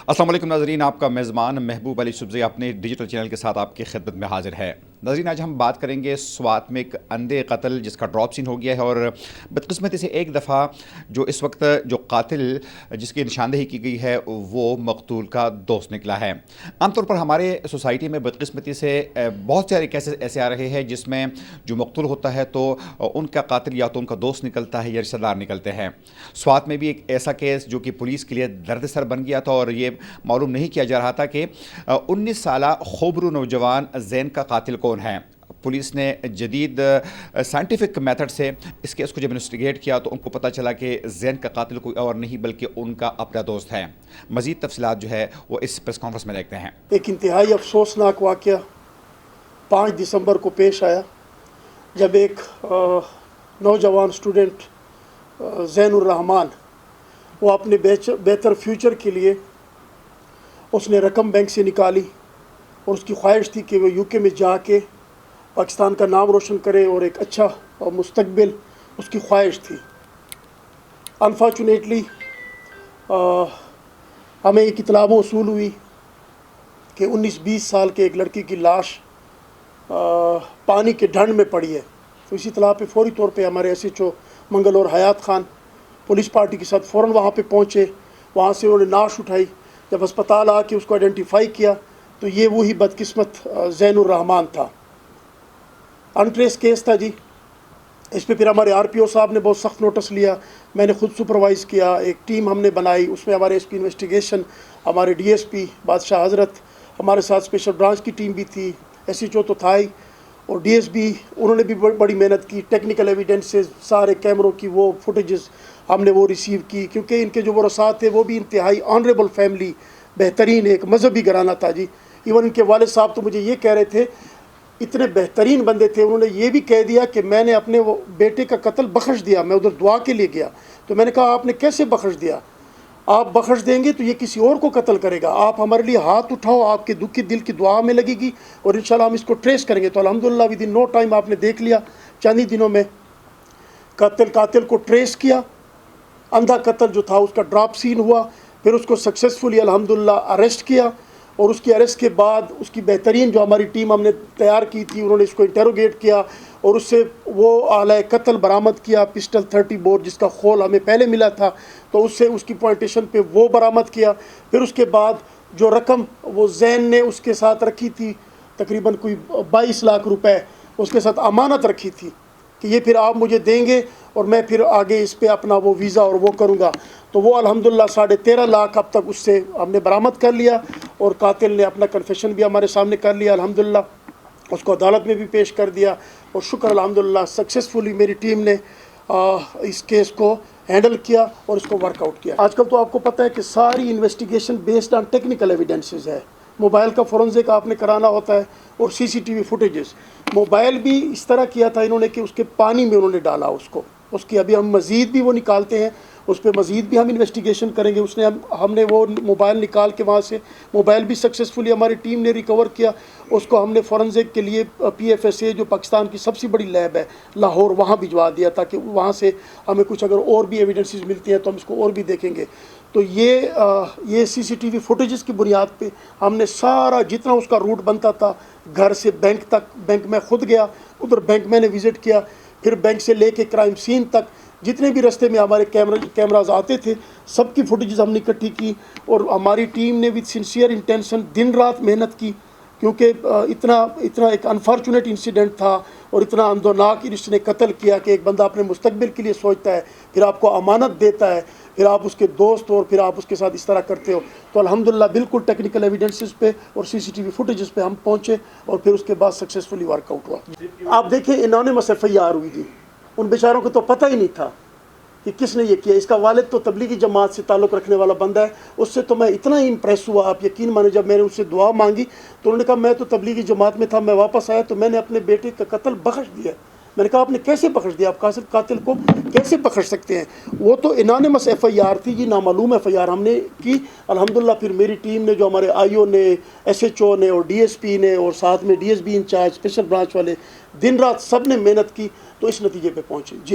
अस्सलाम वालेकुम नाज़रीन, आपका मेज़बान महबूब अली सुबज़ई अपने डिजिटल चैनल के साथ आपकी खिदमत में हाजिर है। नाज़रीन, आज हम बात करेंगे स्वात में एक अंधे कत्ल जिसका ड्रॉप सीन हो गया है और बदकिस्मती से एक दफ़ा जो इस वक्त जो कातिल जिसकी निशानदेही की गई है वो मकतूल का दोस्त निकला है। आमतौर पर हमारे सोसाइटी में बदकिस्मती से बहुत सारे केसेस ऐसे आ रहे हैं जिसमें जो मकतूल होता है तो उनका कातिल या तो उनका दोस्त निकलता है या रिश्तेदार निकलते हैं। स्वात में भी एक ऐसा केस जो कि पुलिस के लिए दर्द बन गया था और ये मालूम नहीं किया जा रहा था कि 19 साला खोबरू नौजवान जैन का कातिल कौन है। पुलिस ने जदीद साइंटिफिक मेथड से इस केस को जब इन्वेस्टिगेट किया तो उनको पता चला कि जैन का कातिल कोई और नहीं बल्कि उनका अपना दोस्त है। मज़ीद तफसीलात जो है वो इस प्रेस कॉन्फ्रेंस में देखते हैं। एक इंतहाई अफसोसनाक वाक़या 5 दिसंबर को पेश आया जब एक नौजवान स्टूडेंट ज़ैनुर रहमान वो अपने बेहतर फ्यूचर के लिए उसने रकम बैंक से निकाली और उसकी ख्वाहिश थी कि वो यूके में जाके पाकिस्तान का नाम रोशन करे और एक अच्छा मुस्तकबिल उसकी ख्वाहिश थी। अनफॉर्चुनेटली हमें एक इत्तला मौसूल हुई कि 19-20 साल के एक लड़की की लाश पानी के ढंड में पड़ी है। तो इसी इत्तला पे फौरी तौर पे हमारे SHO मंगलौर हयात खान पुलिस पार्टी के साथ फ़ौरन वहाँ पे पहुँचे। वहाँ से उन्होंने नाश उठाई। जब अस्पताल आके उसको आइडेंटिफाई किया तो ये वही बदकिस्मत ज़ैनुर रहमान था। अनट्रेस केस था जी। इस पे फिर हमारे RPO साहब ने बहुत सख्त नोटिस लिया। मैंने खुद सुपरवाइज़ किया, एक टीम हमने बनाई, उसमें हमारे SP इन्वेस्टिगेशन, हमारे DSP बादशाह हज़रत, हमारे साथ स्पेशल ब्रांच की टीम भी थी, SHO तो था ही, और DSP उन्होंने भी बड़ी मेहनत की। टेक्निकल एविडेंसेस सारे कैमरों की वो फुटेजेस हमने वो रिसीव की, क्योंकि इनके जो वरसात थे वो भी इंतहाई ऑनरेबल फैमिली, बेहतरीन एक मजहबी घराना था जी। इवन इनके वालिद साहब तो मुझे ये कह रहे थे, इतने बेहतरीन बंदे थे, उन्होंने ये भी कह दिया कि मैंने अपने वो बेटे का कत्ल बख्श दिया। मैं उधर दुआ के लिए गया तो मैंने कहा आपने कैसे बख्श दिया? आप बख्श देंगे तो ये किसी और को कत्ल करेगा। आप हमारे लिए हाथ उठाओ, आपके दुखी दिल की दुआ में लगेगी और इंशाल्लाह हम इसको ट्रेस करेंगे। तो अल्हम्दुलिल्लाह विद इन नो टाइम आपने देख लिया, चंद ही दिनों में कातिल को ट्रेस किया। अंधा कत्ल जो था उसका ड्रॉप सीन हुआ, फिर उसको सक्सेसफुली अल्हम्दुलिल्लाह अरेस्ट किया और उसकी अरेस्ट के बाद उसकी बेहतरीन जो हमारी टीम हमने तैयार की थी उन्होंने इसको इंटेरोगेट किया और उससे वो आला कत्ल बरामद किया, पिस्टल 30 बोर जिसका खोल हमें पहले मिला था, तो उससे उसकी पॉइंटेशन पे वो बरामद किया। फिर उसके बाद जो रकम वो जैन ने उसके साथ रखी थी, तकरीबन कोई 22 लाख रुपए उसके साथ अमानत रखी थी कि ये फिर आप मुझे देंगे और मैं फिर आगे इस पे अपना वो वीज़ा और वो करूँगा। तो वो अल्हम्दुलिल्लाह 13.5 लाख अब तक उससे हमने बरामद कर लिया और कातिल ने अपना कन्फेशन भी हमारे सामने कर लिया। अल्हम्दुलिल्लाह उसको अदालत में भी पेश कर दिया और शुक्र अल्हम्दुलिल्लाह सक्सेसफुली मेरी टीम ने इस केस को हैंडल किया और इसको वर्कआउट किया। आजकल तो आपको पता है कि सारी investigation based on technical evidences है। मोबाइल का फोरेंसिक आपने कराना होता है और CCTV फुटेजेस। मोबाइल भी इस तरह किया था इन्होंने कि उसके पानी में उन्होंने डाला उसकी अभी हम मज़ीद भी वो निकालते हैं, उस पर मज़ीद भी हम इन्वेस्टिगेशन करेंगे। हमने वो मोबाइल निकाल के वहाँ से मोबाइल भी सक्सेसफुली हमारी टीम ने रिकवर किया। उसको हमने फोरेंसिक के लिए PFSA जो पाकिस्तान की सबसे बड़ी लैब है लाहौर, वहाँ भिजवा दिया ताकि वहाँ से हमें कुछ अगर और भी एविडेंसेस मिलती हैं तो हम इसको और भी देखेंगे। तो ये CCTV फुटेजेस की बुनियाद पे हमने सारा जितना उसका रूट बनता था घर से बैंक तक, बैंक में खुद गया, उधर बैंक मैंने विज़िट किया, फिर बैंक से लेके क्राइम सीन तक जितने भी रास्ते में हमारे कैमराज आते थे सबकी फुटेजेस हमने इकट्ठी की और हमारी टीम ने विद सिंसियर इंटेंशन दिन रात मेहनत की, क्योंकि इतना एक अनफॉर्चुनेट इंसिडेंट था और इतना अंदोनाक इसने कत्ल किया कि एक बंदा अपने मुस्तकबिल के लिए सोचता है, फिर आपको अमानत देता है, फिर आप उसके दोस्त और फिर आप उसके साथ इस तरह करते हो। तो अल्हम्दुलिल्लाह बिल्कुल टेक्निकल एविडेंसेस पे और CCTV फुटेजेस पे हम पहुँचे और फिर उसके बाद सक्सेसफुली वर्कआउट हुआ। आप देखें एनोनिमस FIR हुई थी, उन बेचारों को तो पता ही नहीं था कि किसने ये किया। इसका वालिद तो तबलीगी जमात से ताल्लुक़ रखने वाला बंदा है। उससे तो मैं इतना ही इम्प्रेस हुआ, आप यकीन माने, जब मैंने उससे दुआ मांगी तो उन्होंने कहा मैं तो तबलीगी जमात में था, मैं वापस आया तो मैंने अपने बेटे का कत्ल बख्श दिया। मैंने कहा आपने कैसे बख्श दिया? आप कातिल को कैसे बख्श सकते हैं? वो तो एनोनिमस FIR थी, ये नामालूम FIR हमने की। अल्हम्दुलिल्लाह फिर मेरी टीम ने जो हमारे IO ने, SHO ने और DSP ने और साथ में DSB इंचार्ज स्पेशल ब्रांच वाले दिन रात सब ने मेहनत की तो इस नतीजे पे पहुँचे जी।